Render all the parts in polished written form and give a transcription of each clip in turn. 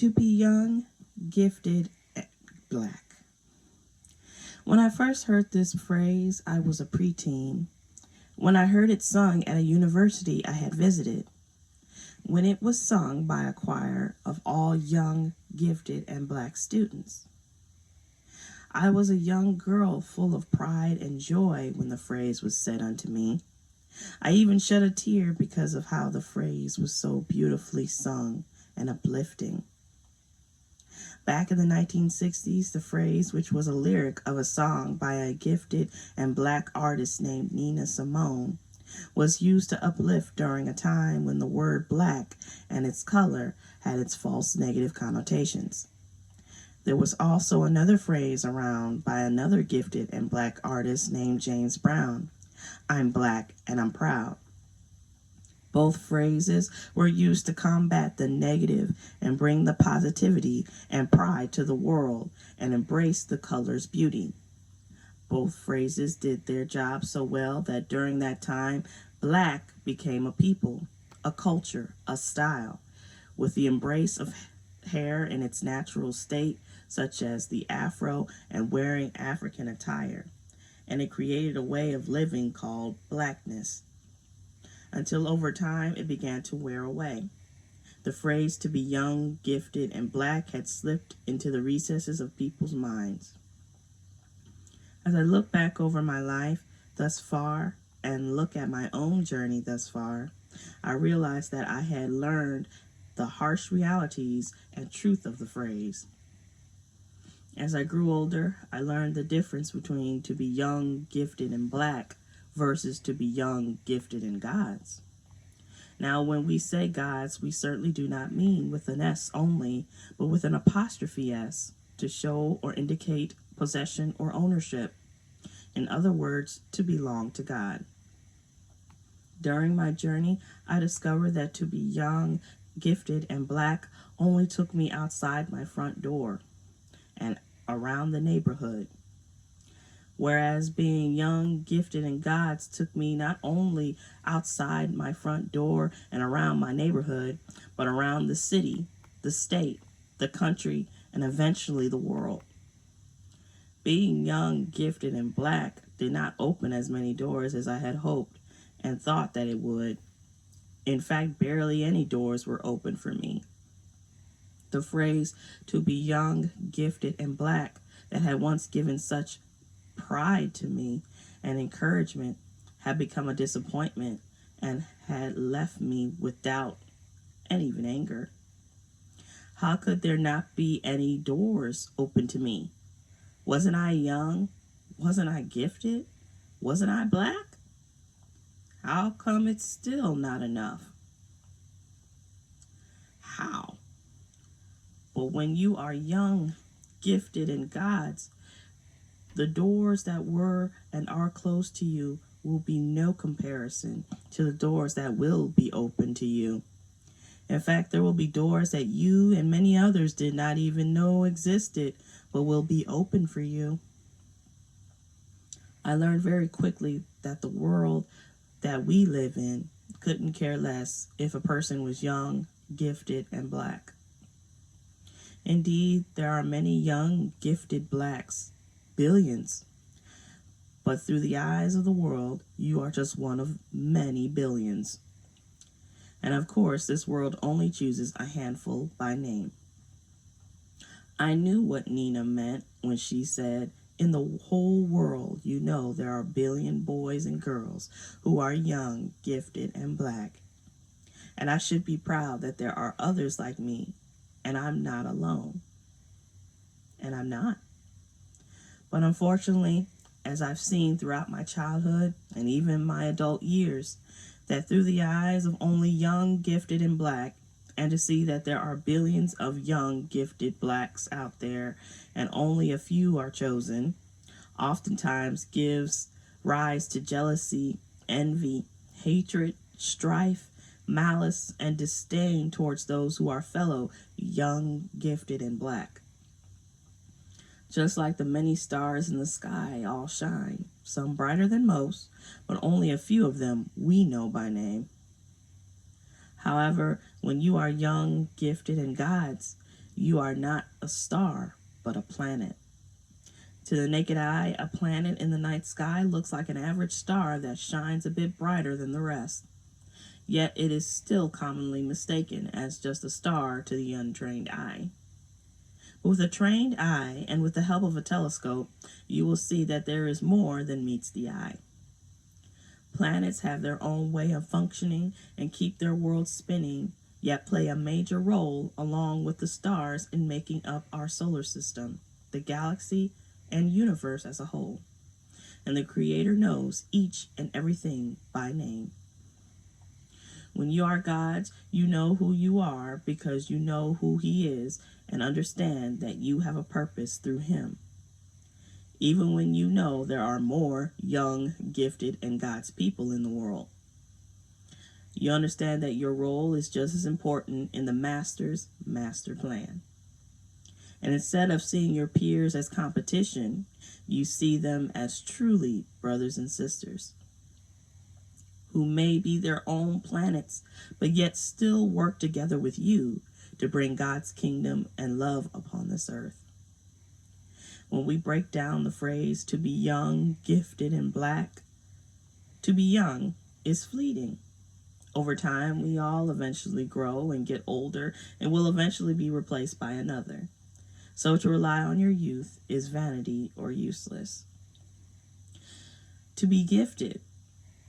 to be young, gifted, and black. When I first heard this phrase, I was a preteen. When I heard it sung at a university I had visited. When it was sung by a choir of all young, gifted, and black students. I was a young girl full of pride and joy when the phrase was said unto me. I even shed a tear because of how the phrase was so beautifully sung and uplifting. Back in the 1960s, the phrase, which was a lyric of a song by a gifted and black artist named Nina Simone, was used to uplift during a time when the word black and its color had its false negative connotations. There was also another phrase around by another gifted and black artist named James Brown. I'm black and I'm proud. Both phrases were used to combat the negative and bring the positivity and pride to the world and embrace the color's beauty. Both phrases did their job so well that during that time, black became a people, a culture, a style, with the embrace of hair in its natural state, such as the afro and wearing African attire, and it created a way of living called blackness. Until over time, it began to wear away. The phrase to be young, gifted, and black had slipped into the recesses of people's minds. As I look back over my life thus far and look at my own journey thus far, I realized that I had learned the harsh realities and truth of the phrase. As I grew older, I learned the difference between to be young, gifted, and black versus to be young, gifted, and God's. Now, when we say God's, we certainly do not mean with an S only, but with an apostrophe S to show or indicate possession or ownership. In other words, to belong to God. During my journey, I discovered that to be young, gifted, and black only took me outside my front door and around the neighborhood. Whereas being young, gifted, and God's took me not only outside my front door and around my neighborhood, but around the city, the state, the country, and eventually the world. Being young, gifted, and black did not open as many doors as I had hoped and thought that it would. In fact, barely any doors were open for me. The phrase, to be young, gifted, and black, that had once given such pride to me and encouragement, had become a disappointment and had left me with doubt and even anger. How could there not be any doors open to me? Wasn't I young? Wasn't I gifted? Wasn't I black? How come it's still not enough? How? But when you are young, gifted, and God's, the doors that were and are closed to you will be no comparison to the doors that will be open to you. In fact, there will be doors that you and many others did not even know existed, but will be open for you. I learned very quickly that the world that we live in couldn't care less if a person was young, gifted, and black. Indeed, there are many young, gifted blacks, billions. But through the eyes of the world, you are just one of many billions. And of course, this world only chooses a handful by name. I knew what Nina meant when she said, in the whole world, you know there are a billion boys and girls who are young, gifted, and black. And I should be proud that there are others like me, and I'm not alone. And I'm not. But unfortunately, as I've seen throughout my childhood and even my adult years, that through the eyes of only young, gifted, and black, and to see that there are billions of young, gifted blacks out there and only a few are chosen, oftentimes gives rise to jealousy, envy, hatred, strife, malice, and disdain towards those who are fellow young, gifted, and black. Just like the many stars in the sky all shine, some brighter than most, but only a few of them we know by name. However, when you are young, gifted, and God's, You are not a star, but a planet. To the naked eye, a planet in the night sky looks like an average star that shines a bit brighter than the rest. Yet it is still commonly mistaken as just a star to the untrained eye. But with a trained eye and with the help of a telescope, you will see that there is more than meets the eye. Planets have their own way of functioning and keep their worlds spinning, yet play a major role along with the stars in making up our solar system, the galaxy, and universe as a whole. And the Creator knows each and everything by name. When you are God's, you know who you are because you know who He is and understand that you have a purpose through Him. Even when you know there are more young, gifted, and God's people in the world. You understand that your role is just as important in the Master's master plan. And instead of seeing your peers as competition, you see them as truly brothers and sisters who may be their own planets, but yet still work together with you to bring God's kingdom and love upon this earth. When we break down the phrase to be young, gifted, and black, to be young is fleeting. Over time, we all eventually grow and get older and will eventually be replaced by another. So to rely on your youth is vanity or useless. To be gifted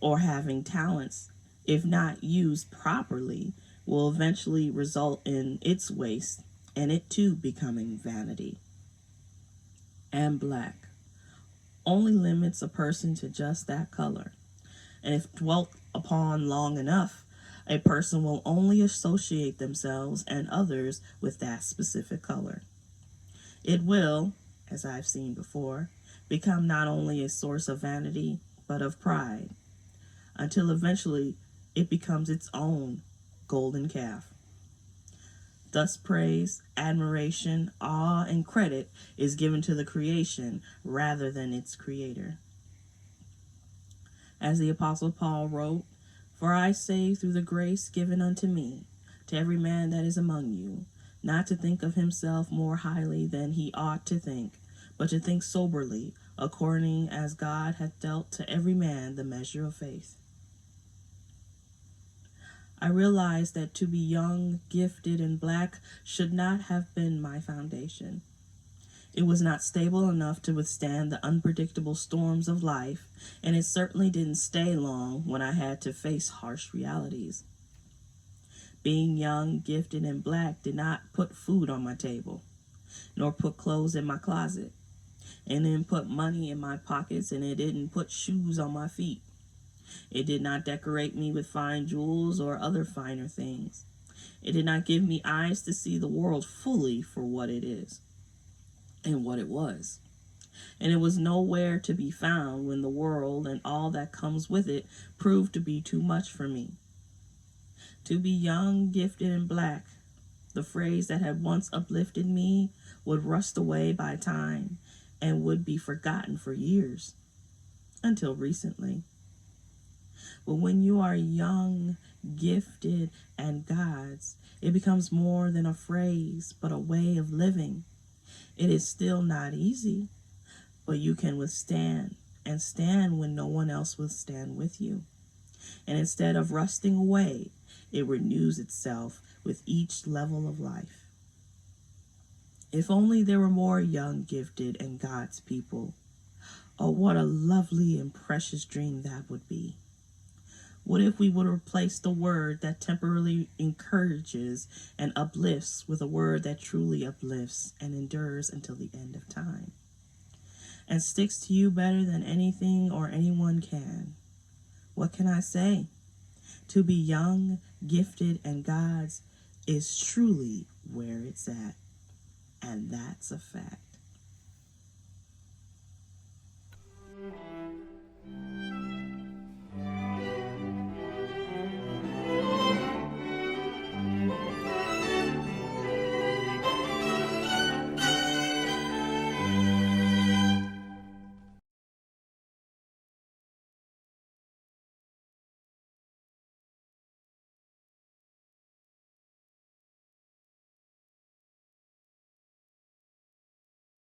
or having talents, if not used properly, will eventually result in its waste and it too becoming vanity. And black only limits a person to just that color. And if dwelt upon long enough, a person will only associate themselves and others with that specific color. It will, as I've seen before, become not only a source of vanity, but of pride, until eventually it becomes its own golden calf. Thus praise, admiration, awe, and credit is given to the creation rather than its creator. As the Apostle Paul wrote, "For I say through the grace given unto me, to every man that is among you, not to think of himself more highly than he ought to think, but to think soberly, according as God hath dealt to every man the measure of faith." I realized that to be young, gifted, and black should not have been my foundation. It was not stable enough to withstand the unpredictable storms of life, and it certainly didn't stay long when I had to face harsh realities. Being young, gifted, and black did not put food on my table, nor put clothes in my closet. It didn't put money in my pockets, and it didn't put shoes on my feet. It did not decorate me with fine jewels or other finer things. It did not give me eyes to see the world fully for what it is and what it was. And it was nowhere to be found when the world and all that comes with it proved to be too much for me. To be young, gifted, and black, the phrase that had once uplifted me, would rust away by time and would be forgotten for years, until recently. But when you are young, gifted, and God's, it becomes more than a phrase, but a way of living. It is still not easy, but you can withstand and stand when no one else will stand with you. And instead of rusting away, it renews itself with each level of life. If only there were more young, gifted, and God's people. Oh, what a lovely and precious dream that would be. What if we would replace the word that temporarily encourages and uplifts with a word that truly uplifts and endures until the end of time, and sticks to you better than anything or anyone can? What can I say? To be young, gifted, and God's is truly where it's at, and that's a fact.